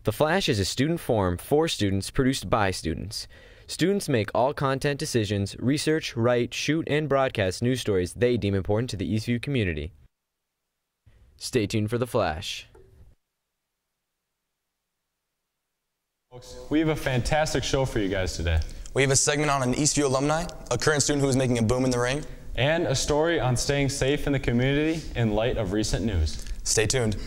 The Flash is a student forum for students produced by students. Students make all content decisions, research, write, shoot, and broadcast news stories they deem important to the Eastview community. Stay tuned for The Flash. Folks, we have a fantastic show for you guys today. We have a segment on an Eastview alumni, a current student who is making a boom in the ring, and a story on staying safe in the community in light of recent news. Stay tuned.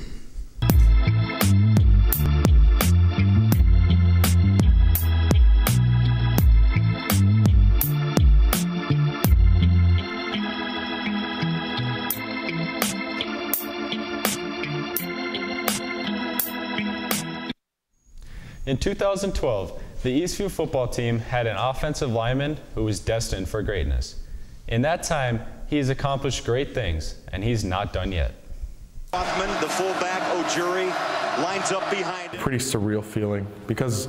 In 2012, the Eastview football team had an offensive lineman who was destined for greatness. In that time, he has accomplished great things, and he's not done yet. Hoffman, the fullback, Ojuri, lines up behind him. Pretty surreal feeling because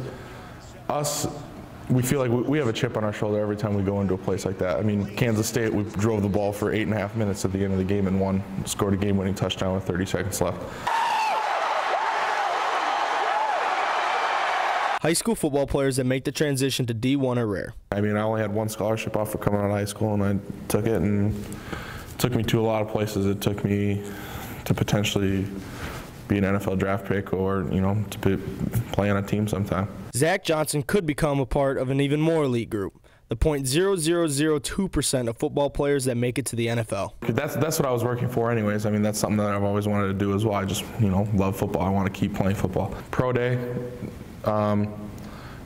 we feel like we have a chip on our shoulder every time we go into a place like that. I mean, Kansas State, we drove the ball for 8.5 minutes at the end of the game and won, scored a game-winning touchdown with 30 seconds left. High school football players that make the transition to D1 are rare. I mean, I only had one scholarship offer coming out of high school, and I took it, and it took me to a lot of places. It took me to potentially be an NFL draft pick or, you know, to play on a team sometime. Zack Johnson could become a part of an even more elite group, the 0.0002% of football players that make it to the NFL. That's what I was working for anyways. I mean, that's something that I've always wanted to do as well. I just, you know, love football. I want to keep playing football. Pro day.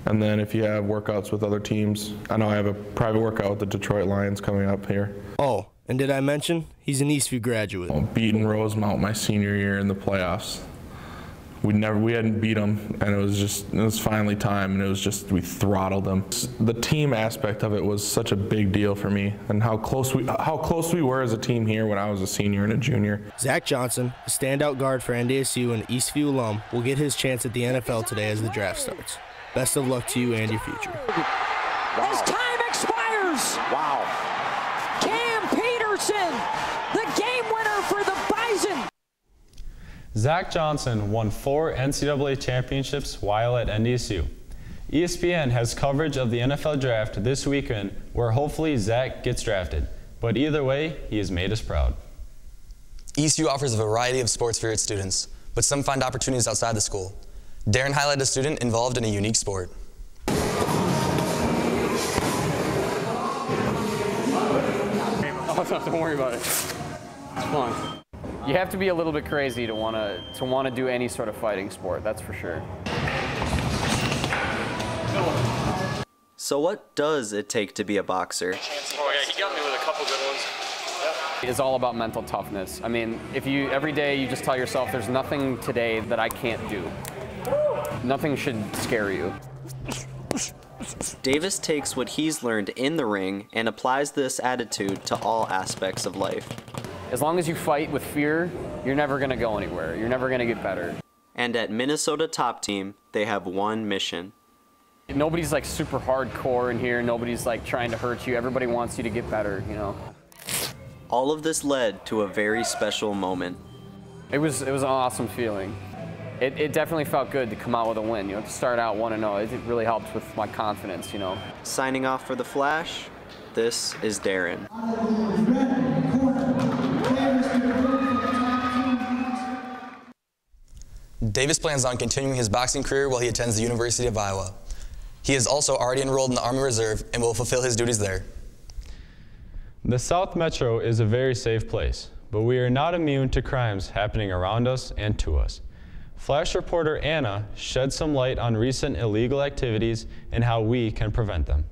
And then if you have workouts with other teams, I know I have a private workout with the Detroit Lions coming up here. Oh, and did I mention he's an Eastview graduate? Beating Rosemount my senior year in the playoffs. We hadn't beat them, and it was finally time, and it was just, we throttled them. The team aspect of it was such a big deal for me, and how close we were as a team here when I was a senior and a junior. Zack Johnson, a standout guard for NDSU and Eastview alum, will get his chance at the NFL today as the draft starts. Best of luck to you and your future. Wow. As time expires. Wow. Cam Peterson, the game winner for the Bison. Zack Johnson won 4 NCAA championships while at NDSU. ESPN has coverage of the NFL draft this weekend where hopefully Zack gets drafted. But either way, he has made us proud. Eastview offers a variety of sports for its students, but some find opportunities outside the school. Darren highlighted a student involved in a unique sport. Oh, don't worry about it. It's fun. You have to be a little bit crazy to want to do any sort of fighting sport, that's for sure. So what does it take to be a boxer? Oh yeah, he got me with a couple good ones. Yep. It's all about mental toughness. I mean, if you every day you just tell yourself there's nothing today that I can't do. Nothing should scare you. Davis takes what he's learned in the ring and applies this attitude to all aspects of life. As long as you fight with fear, you're never going to go anywhere. You're never going to get better. And at Minnesota Top Team, they have one mission. Nobody's like super hardcore in here. Nobody's like trying to hurt you. Everybody wants you to get better, you know. All of this led to a very special moment. It was an awesome feeling. It definitely felt good to come out with a win. You know, to start out 1-0, it really helped with my confidence, you know. Signing off for The Flash, this is Darren. Davis plans on continuing his boxing career while he attends the University of Iowa. He is also already enrolled in the Army Reserve and will fulfill his duties there. The South Metro is a very safe place, but we are not immune to crimes happening around us and to us. Flash reporter Anna shed some light on recent illegal activities and how we can prevent them.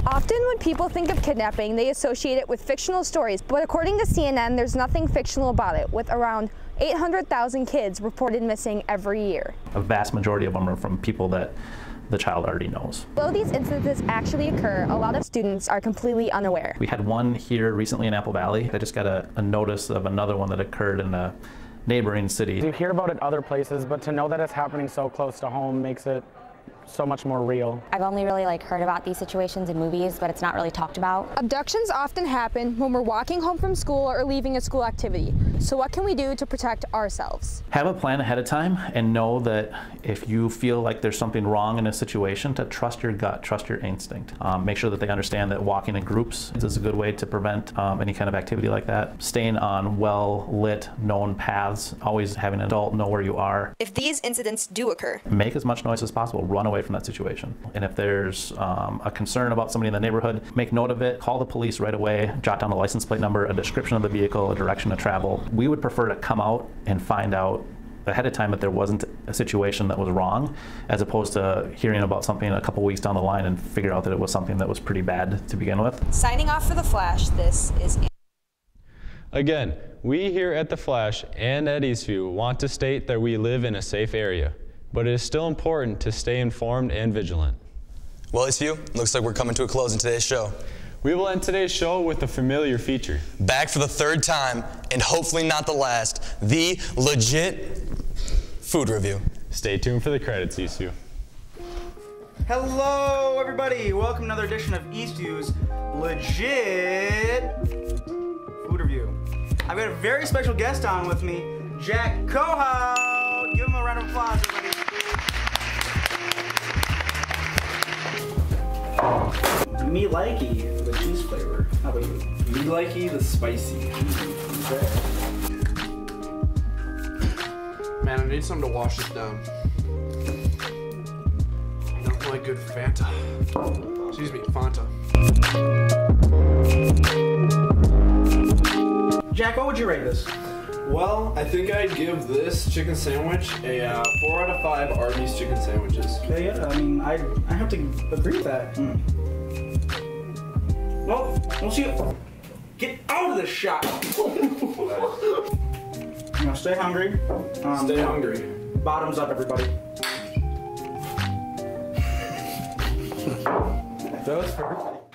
Often when people think of kidnapping, they associate it with fictional stories, but according to CNN, there's nothing fictional about it, with around 800,000 kids reported missing every year. A vast majority of them are from people that the child already knows. Though these incidents actually occur, a lot of students are completely unaware. We had one here recently in Apple Valley. I just got a notice of another one that occurred in a neighboring city. You hear about it other places, but to know that it's happening so close to home makes it so much more real. I've only really heard about these situations in movies, but it's not really talked about. Abductions often happen when we're walking home from school or leaving a school activity. So what can we do to protect ourselves? Have a plan ahead of time and know that if you feel like there's something wrong in a situation, to trust your gut, trust your instinct. Make sure that they understand that walking in groups is a good way to prevent any kind of activity like that. Staying on well-lit, known paths, always having an adult know where you are. If these incidents do occur, make as much noise as possible, run away from that situation. And if there's a concern about somebody in the neighborhood, make note of it, call the police right away, jot down the license plate number, a description of the vehicle, a direction to travel. We would prefer to come out and find out ahead of time that there wasn't a situation that was wrong, as opposed to hearing about something a couple weeks down the line and figure out that it was something that was pretty bad to begin with. Signing off for The Flash, this is... Again, we here at The Flash and at Eastview want to state that we live in a safe area, but it is still important to stay informed and vigilant. Well, Eastview, looks like we're coming to a close in today's show. We will end today's show with a familiar feature. Back for the third time, and hopefully not the last, the legit food review. Stay tuned for the credits, Eastview. Hello, everybody. Welcome to another edition of Eastview's legit food review. I've got a very special guest on with me, Jack Cohout. Give him a round of applause, everybody. Me likey, the cheese flavor. How about you? Me likey, the spicy. Man, I need something to wash this down. Nothing like good Fanta. Excuse me, Fanta. Jack, what would you rate this? Well, I think I'd give this chicken sandwich a 4 out of 5 Arby's chicken sandwiches. Okay, yeah, I mean, I have to agree with that. Well, we'll see you. Get out of this shop! Now stay hungry. Stay hungry. Bottoms up, everybody. That was perfect.